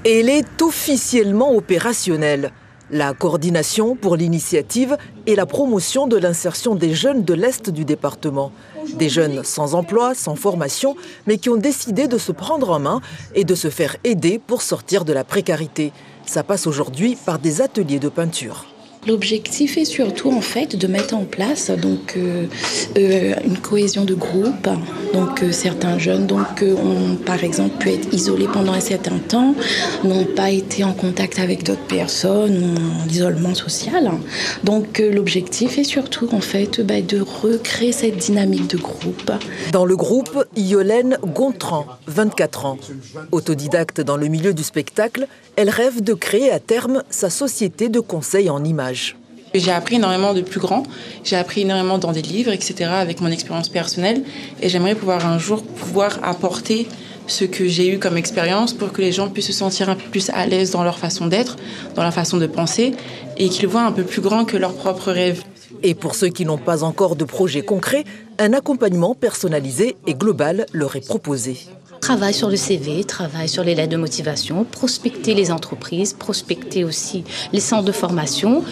Et elle est officiellement opérationnelle. La coordination pour l'initiative et la promotion de l'insertion des jeunes de l'Est du département. Des jeunes sans emploi, sans formation, mais qui ont décidé de se prendre en main et de se faire aider pour sortir de la précarité. Ça passe aujourd'hui par des ateliers de peinture. L'objectif est surtout en fait de mettre en place une cohésion de groupe. Certains jeunes ont par exemple pu être isolés pendant un certain temps, n'ont pas été en contact avec d'autres personnes, en isolement social. L'objectif est surtout en fait de recréer cette dynamique de groupe. Dans le groupe, Yolène Gontran, 24 ans. Autodidacte dans le milieu du spectacle, elle rêve de créer à terme sa société de conseil en images. J'ai appris énormément de plus grands, j'ai appris énormément dans des livres, etc., avec mon expérience personnelle. Et j'aimerais un jour apporter ce que j'ai eu comme expérience pour que les gens puissent se sentir un peu plus à l'aise dans leur façon d'être, dans leur façon de penser, et qu'ils voient un peu plus grand que leurs propres rêves. Et pour ceux qui n'ont pas encore de projet concret, un accompagnement personnalisé et global leur est proposé. Travail sur le CV, travail sur les lettres de motivation, prospecter les entreprises, prospecter aussi les centres de formation,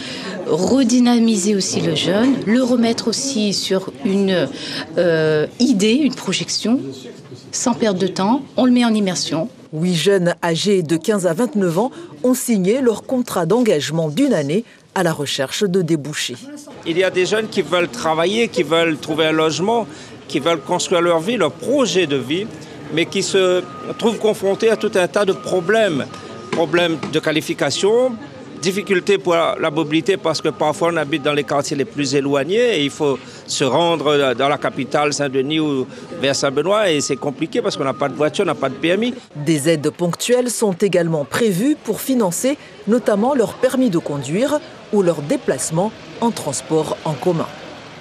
redynamiser aussi le jeune, le remettre aussi sur une idée, une projection, sans perdre de temps, on le met en immersion. 8 jeunes âgés de 15 à 29 ans ont signé leur contrat d'engagement d'1 année à la recherche de débouchés. Il y a des jeunes qui veulent travailler, qui veulent trouver un logement, qui veulent construire leur vie, leur projet de vie, mais qui se trouvent confrontés à tout un tas de problèmes. Problèmes de qualification, difficultés pour la mobilité parce que parfois on habite dans les quartiers les plus éloignés et il faut se rendre dans la capitale Saint-Denis ou vers Saint-Benoît et c'est compliqué parce qu'on n'a pas de voiture, on n'a pas de permis. Des aides ponctuelles sont également prévues pour financer notamment leur permis de conduire ou leur déplacement en transport en commun.